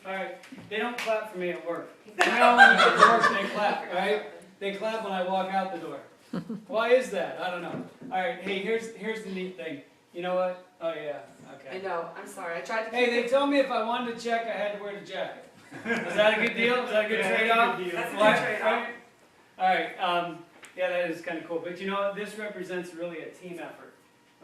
All right, they don't clap for me at work. I know when you get to work, they clap, right? They clap when I walk out the door. Why is that? I don't know. All right, hey, here's the neat thing. You know what? Oh yeah, I okay. know, I'm sorry, I tried to Hey, keep they it. told me if I wanted to check, I had to wear the jacket. Is that a good deal? Is that a good trade-off? That's a What? good trade-off. Right? All right, yeah, that is kind of cool. But you know what? This represents really a team effort,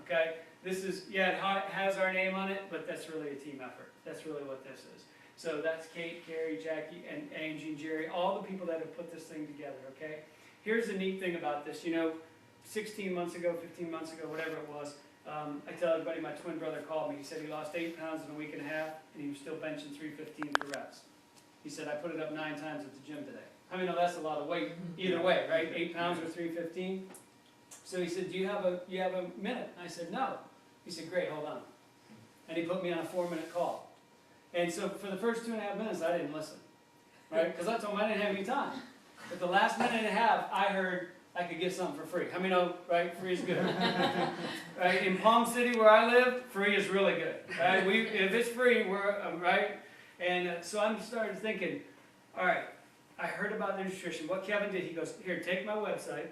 okay? This is, yeah, it has our name on it, but that's really a team effort. That's really what this is. So that's Kate, Carrie, Jackie, and Angie and Jerry, all the people that have put this thing together, okay? Here's the neat thing about this. You know, 16 months ago, 15 months ago, whatever it was, I tell everybody my twin brother called me. He said he lost 8 pounds in a week and a half, and he was still benching 315 for reps. He said, I put it up 9 times at the gym today. I mean, no, that's a lot of weight either way, right? 8 pounds or 315. So he said, do you have a minute? I said, no. He said, great, hold on. And he put me on a 4-minute call. And so for the first 2.5 minutes, I didn't listen, right? Because I told him I didn't have any time. But the last minute and a half, I heard I could get something for free. How many know, right? Free is good. Right? In Palm City, where I live, free is really good. Right? If it's free, we're right. And so I'm started thinking, all right. I heard about the nutrition. What Kevin did, he goes, here, take my website.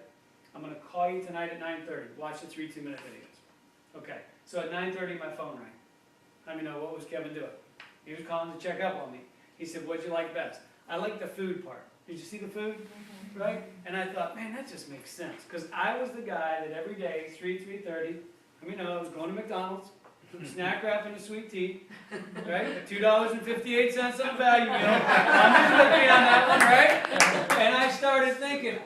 I'm going to call you tonight at 9:30. Watch the 3 2-minute videos. Okay. So at 9:30, my phone rang. Let me know what was Kevin doing. He was calling to check up on me. He said, what'd you like best? I like the food part. Did you see the food? Right? And I thought, man, that just makes sense. Because I was the guy that every day, 3:30, I mean, I was going to McDonald's, snack wrap and a sweet tea, right? $2.58 on a value meal. I'm with me on that one, right? And I started thinking,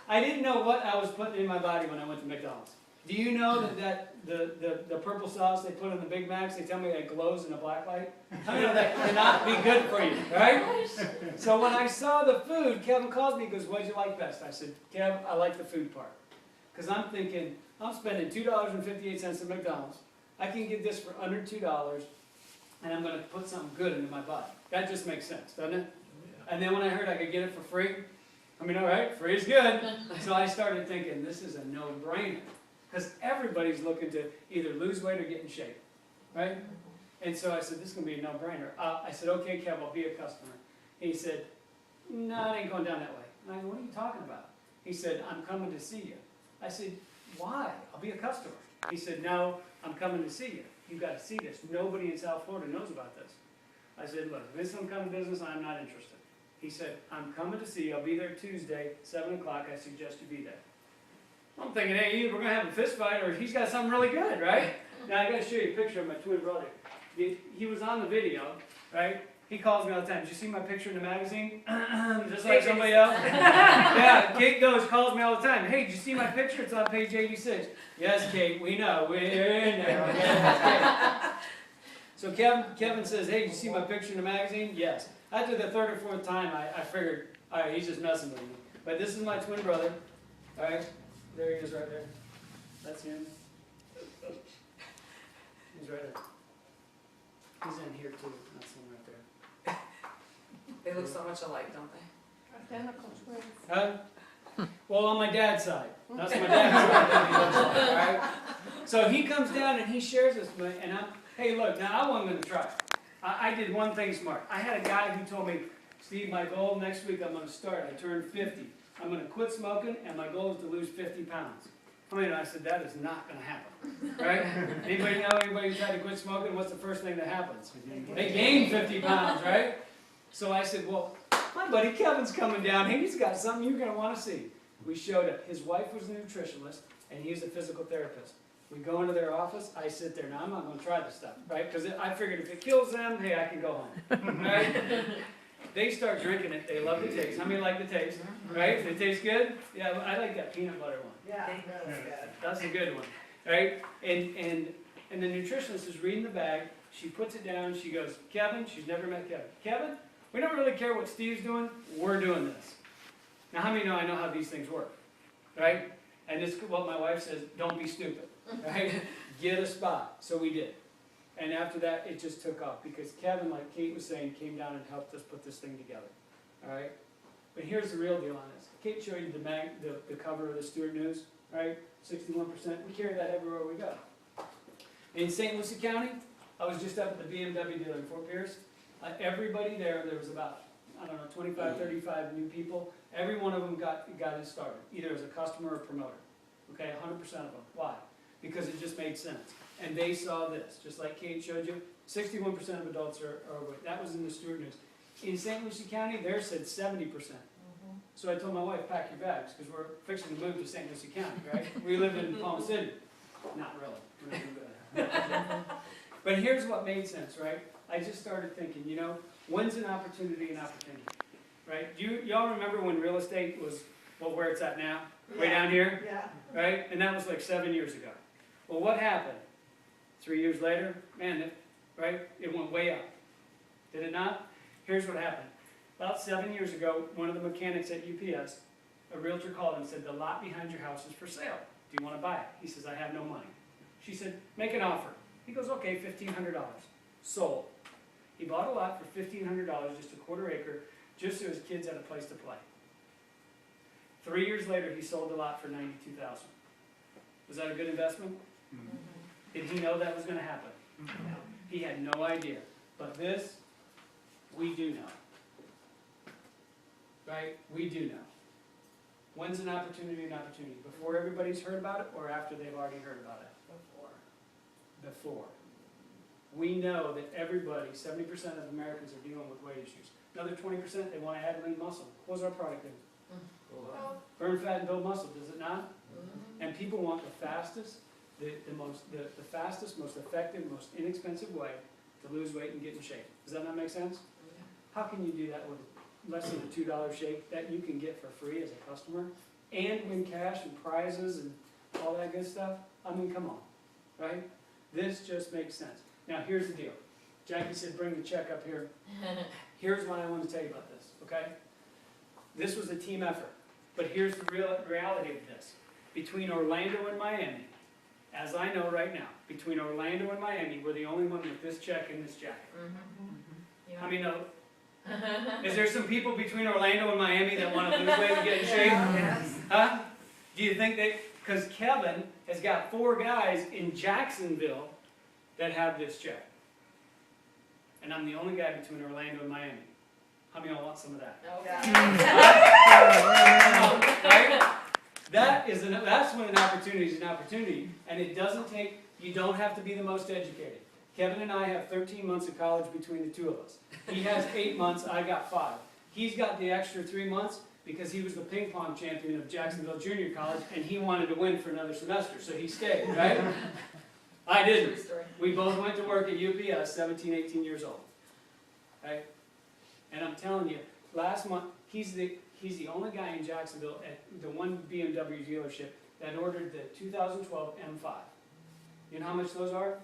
I didn't know what I was putting in my body when I went to McDonald's. Do you know that the purple sauce they put in the Big Macs, they tell me it glows in a black light? I mean, that cannot be good for you, right? So when I saw the food, Kevin calls me and goes, what'd you like best? I said, Kev, I like the food part. Because I'm thinking, I'm spending $2.58 at McDonald's. I can get this for under $2, and I'm going to put something good into my body. That just makes sense, doesn't it? Yeah. And then when I heard I could get it for free, I mean, all right, free is good. So I started thinking, this is a no-brainer. Because everybody's looking to either lose weight or get in shape, right? And so I said, this is going to be a no-brainer. I said, okay, Kev, I'll be a customer. And he said, no, it ain't going down that way. And I said, what are you talking about? He said, I'm coming to see you. I said, why? I'll be a customer. He said, no, I'm coming to see you. You've got to see this. Nobody in South Florida knows about this. I said, look, if it's some kind of business, I'm not interested. He said, I'm coming to see you. I'll be there Tuesday, 7 o'clock. I suggest you be there. I'm thinking, hey, either we're going to have a fist fight or he's got something really good, right? Now, I got to show you a picture of my twin brother. He was on the video, right? He calls me all the time. Did you see my picture in the magazine? Just like somebody else? Yeah, Kate calls me all the time. Hey, did you see my picture? It's on page 86. Yes, Kate, we know. We're in there. Okay, so Kevin says, hey, did you see my picture in the magazine? Yes. After the 3rd or 4th time, I figured, all right, he's just messing with me. But this is my twin brother. All right, there he is right there. That's him. He's right there. He's in here too. That's him right there. They look so much alike, don't they? Identical twins. Huh? Well, on my dad's side. That's my dad's side that he looks like, all right? So he comes down and he shares this with me, and I'm, hey, look, now I wasn't going to try it. I did one thing smart. I had a guy who told me, Steve, my goal next week, I'm going to start. I turned 50. I'm going to quit smoking, and my goal is to lose 50 pounds. I mean, I said, that is not going to happen, right? Anybody know anybody who tried to quit smoking? What's the first thing that happens? They gain 50 pounds, right? So I said, well, my buddy Kevin's coming down. He's got something you're going to want to see. We showed up. His wife was a nutritionist, and he's a physical therapist. We go into their office. I sit there. Now, I'm not going to try this stuff, right? Because I figured if it kills them, hey, I can go home, right? They start drinking it. They love the taste. How many like the taste? Right? It tastes good? Yeah, I like that peanut butter one. Yeah, that's good. That's a good one. Right? And the nutritionist is reading the bag. She puts it down. She goes, Kevin, she's never met Kevin. Kevin, we don't really care what Steve's doing. We're doing this. Now, how many know I know how these things work? Right? And this is what my wife says, don't be stupid. Right? Get a spot. So we did. And after that, it just took off because Kevin, like Kate was saying, came down and helped us put this thing together. All right? But here's the real deal on this. Kate showed you the cover of the Stewart News, right? 61%. We carry that everywhere we go. In St. Lucie County, I was just up at the BMW dealer in Fort Pierce. Everybody there was about, I don't know, 25, 35 new people. Every one of them got it started, either as a customer or promoter. Okay, 100% of them. Why? Because it just made sense. And they saw this, just like Kate showed you, 61% of adults are overweight. That was in the Stewart News. In St. Lucie County, theirs said 70%. So I told my wife, pack your bags, because we're fixing to move to St. Lucie County, right? We live in Palm City. Not really. We're not doing that. But here's what made sense, right? I just started thinking, you know, when's an opportunity, right? Y'all remember when real estate was, well, where it's at now? Way down here? Yeah. Right? And that was like 7 years ago. Well, what happened? 3 years later, man, it went way up. Did it not? Here's what happened. About 7 years ago, one of the mechanics at UPS, a realtor called and said, the lot behind your house is for sale. Do you want to buy it? He says, I have no money. She said, make an offer. He goes, okay, $1,500. Sold. He bought a lot for $1,500, just a quarter acre, just so his kids had a place to play. 3 years later, he sold the lot for $92,000. Was that a good investment? Mm-hmm. Did he know that was going to happen? No. He had no idea. But this, we do know. Right? We do know. When's an opportunity an opportunity? Before everybody's heard about it or after they've already heard about it? Before. We know that everybody, 70% of Americans are dealing with weight issues. Another 20%, they want to add lean muscle. What does our product do? Burn fat and build muscle, does it not? And people want the fastest, the fastest, most effective, most inexpensive way to lose weight and get in shape. Does that not make sense? How can you do that with less than a $2 shake that you can get for free as a customer and win cash and prizes and all that good stuff? I mean, come on, right? This just makes sense. Now, here's the deal. Jackie said, bring the check up here. Here's what I want to tell you about this, okay? This was a team effort, but here's the reality of this. Between Orlando and Miami, as I know right now, between Orlando and Miami, we're the only one with this check and this jacket. How many know? Is there some people between Orlando and Miami that want to lose weight and get in shape? Yes. Huh? Do you think they, because Kevin has got 4 guys in Jacksonville that have this check. And I'm the only guy between Orlando and Miami. How many of y'all want some of that? Right? That's when an opportunity is an opportunity. And it doesn't take, you don't have to be the most educated. Kevin and I have 13 months of college between the two of us. He has 8 months, I got 5. He's got the extra 3 months because he was the ping pong champion of Jacksonville Junior College and he wanted to win for another semester, so he stayed, right? I didn't. We both went to work at UPS, 17, 18 years old. Right? And I'm telling you, last month, he's the only guy in Jacksonville at the one BMW dealership that ordered the 2012 M5. You know how much those are?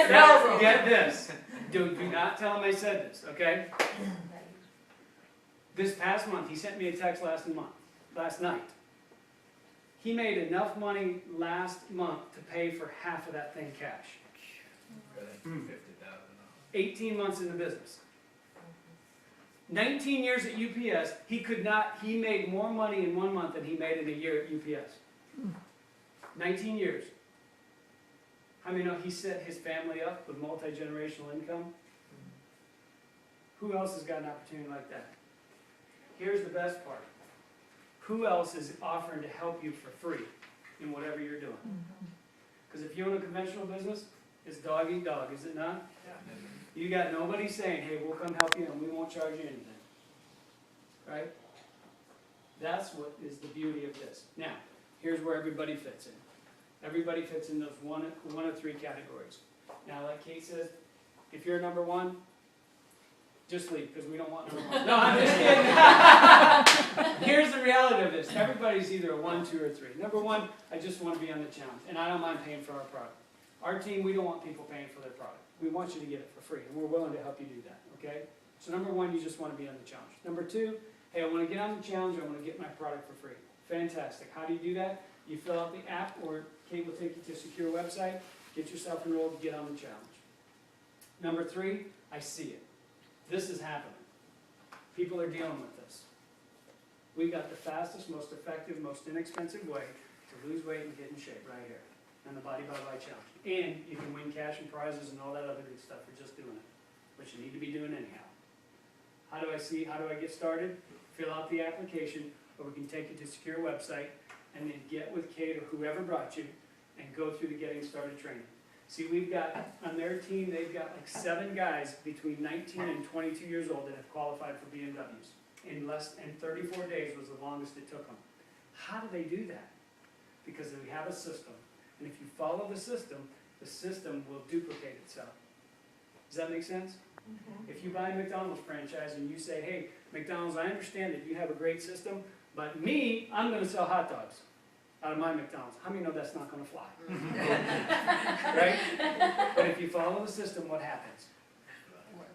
Now, get this. Do not tell him I said this, okay? This past month, he sent me a text last night. He made enough money last month to pay for half of that thing cash. 18 months in the business. 19 years at UPS, he made more money in 1 month than he made in a year at UPS. 19 years. How many know he set his family up with multi-generational income? Who else has got an opportunity like that? Here's the best part. Who else is offering to help you for free in whatever you're doing? Because if you own a conventional business, it's dog eat dog, is it not? You got nobody saying, hey, we'll come help you and we won't charge you anything. Right? That's what is the beauty of this. Now, here's where everybody fits in. Everybody fits in those one of 3 categories. Now, like Kate says, if you're number 1, just leave, because we don't want number 1. No, I'm just kidding. Here's the reality of this. Everybody's either a 1, 2, or 3. Number 1, I just want to be on the challenge, and I don't mind paying for our product. Our team, we don't want people paying for their product. We want you to get it for free, and we're willing to help you do that, okay? So number 1, you just want to be on the challenge. Number 2, hey, I want to get on the challenge, I want to get my product for free. Fantastic. How do you do that? You fill out the app, or Kate will take you to a secure website, get yourself enrolled, get on the challenge. Number 3, I see it. This is happening. People are dealing with this. We got the fastest, most effective, most inexpensive way to lose weight and get in shape right here. and the Body by Bite Challenge. And you can win cash and prizes and all that other good stuff for just doing it, which you need to be doing anyhow. How do I get started? Fill out the application, or we can take you to a secure website, and then get with Kate or whoever brought you, and go through the getting started training. See, we've got, on their team, they've got like 7 guys between 19 and 22 years old that have qualified for BMWs. In 34 days was the longest it took them. How do they do that? Because we have a system. And if you follow the system will duplicate itself. Does that make sense? If you buy a McDonald's franchise and you say, hey, McDonald's, I understand that you have a great system, but me, I'm going to sell hot dogs out of my McDonald's. How many know that's not going to fly? Right? But if you follow the system, what happens?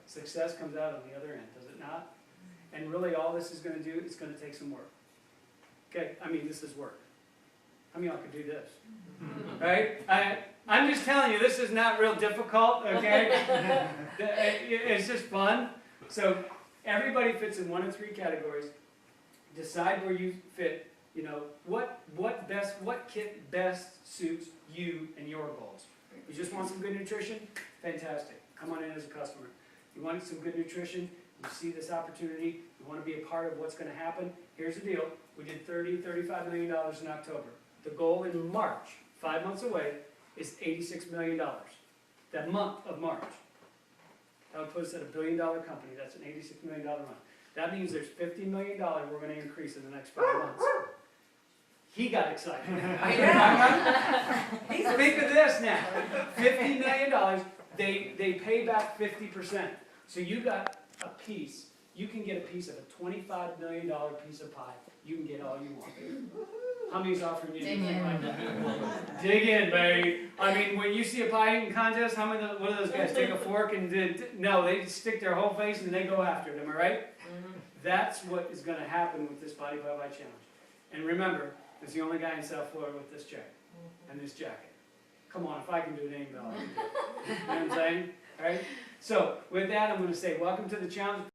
Success comes out on the other end, does it not? And really all this is going to do, it's going to take some work. Okay, I mean, this is work. How many of y'all could do this? Right? I'm just telling you, this is not real difficult, okay? It's just fun. So everybody fits in 1 of 3 categories. Decide where you fit. You know, what kit best suits you and your goals. You just want some good nutrition? Fantastic. Come on in as a customer. You want some good nutrition? You see this opportunity? You want to be a part of what's going to happen? Here's the deal. We did $35 million in October. The goal in March, 5 months away, is $86 million. That month of March. That would put us at $1 billion company. That's an $86 million month. That means there's $50 million we're going to increase in the next 5 months. He got excited. Think of this now. $50 million, they pay back 50%. So you got a piece. You can get a piece of a $25 million piece of pie. You can get all you want. How many's offering you anything like that? Dig in, baby. I mean, when you see a pie eating contest, what do those guys take a fork and no, they stick their whole face and they go after it, am I right? That's what is going to happen with this Body by Bite Challenge. And remember, it's the only guy in South Florida with this check and this jacket. Come on, if I can do it, anybody can do it. You know what I'm saying? All right? So, with that, I'm going to say welcome to the challenge.